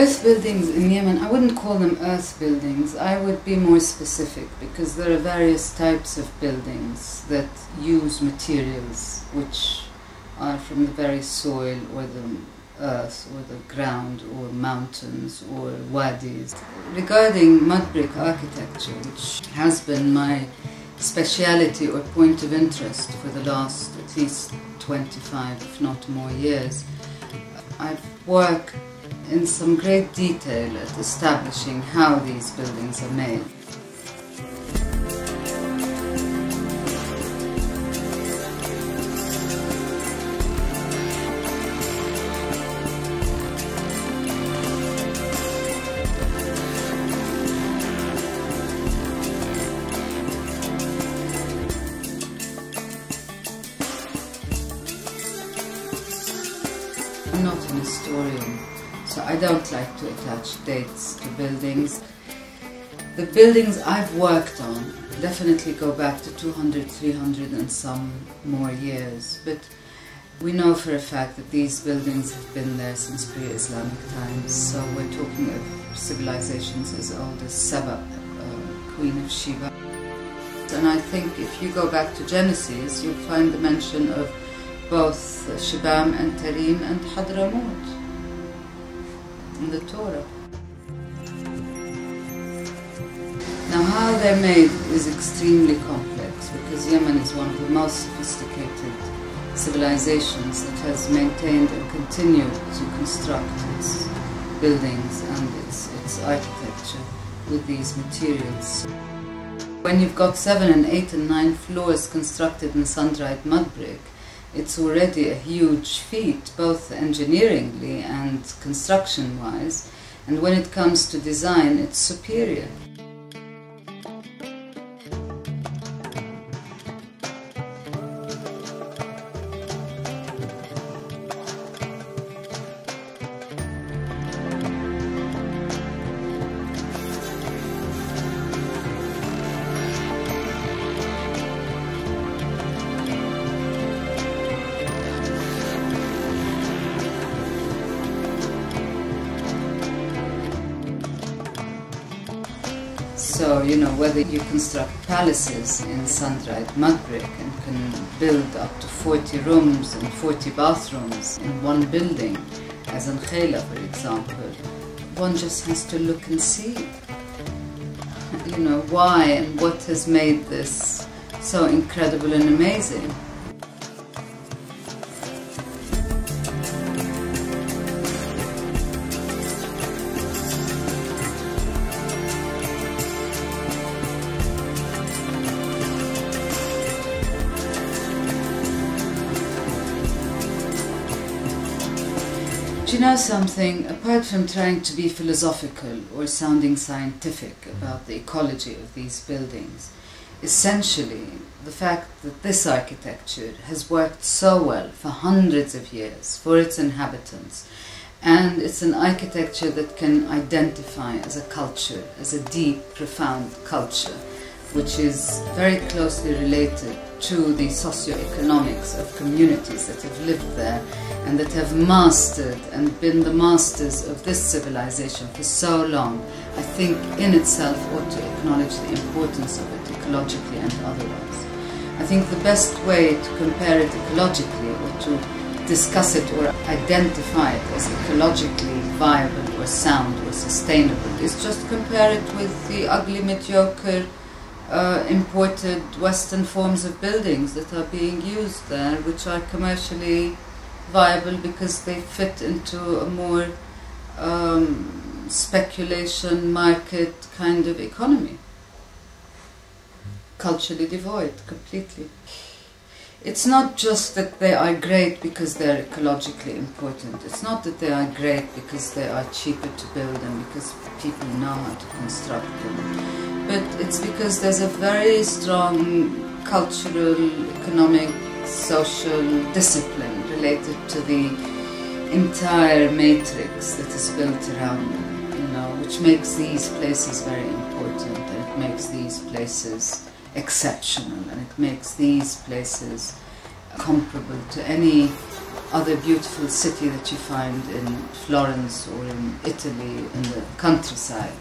Earth buildings in Yemen, I wouldn't call them earth buildings. I would be more specific, because there are various types of buildings that use materials which are from the very soil or the earth or the ground or mountains or wadis. Regarding mud brick architecture, which has been my speciality or point of interest for the last at least 25, if not more years, I've worked in some great detail at establishing how these buildings are made. I'm not an historian, so I don't like to attach dates to buildings. The buildings I've worked on definitely go back to 200, 300 and some more years, but we know for a fact that these buildings have been there since pre-Islamic times, so we're talking of civilizations as old as Saba, Queen of Sheba. And I think if you go back to Genesis, you'll find the mention of both Shibam and Tarim and Hadramut in the Torah. Now, how they're made is extremely complex, because Yemen is one of the most sophisticated civilizations that has maintained and continued to construct its buildings and its architecture with these materials. When you've got 7 and 8 and 9 floors constructed in sun-dried mud brick, it's already a huge feat, both engineeringly and construction-wise, and when it comes to design, it's superior. So, you know, whether you construct palaces in sun-dried mud brick and can build up to 40 rooms and 40 bathrooms in one building, as in Khayla, for example, one just has to look and see, you know, why and what has made this so incredible and amazing. You know something, apart from trying to be philosophical or sounding scientific about the ecology of these buildings, essentially the fact that this architecture has worked so well for hundreds of years for its inhabitants, and it's an architecture that can identify as a culture, as a deep, profound culture, which is very closely related to the socio-economics of communities that have lived there and that have mastered and been the masters of this civilization for so long, I think in itself ought to acknowledge the importance of it, ecologically and otherwise. I think the best way to compare it ecologically, or to discuss it or identify it as ecologically viable or sound or sustainable, is just compare it with the ugly, mediocre, imported Western forms of buildings that are being used there, which are commercially viable because they fit into a more speculation market kind of economy. Culturally devoid, completely. It's not just that they are great because they're ecologically important. It's not that they are great because they are cheaper to build and because people know how to construct them. But it's because there's a very strong cultural, economic, social discipline related to the entire matrix that is built around them, you know, which makes these places very important, and it makes these places exceptional, and it makes these places comparable to any other beautiful city that you find in Florence or in Italy in the countryside.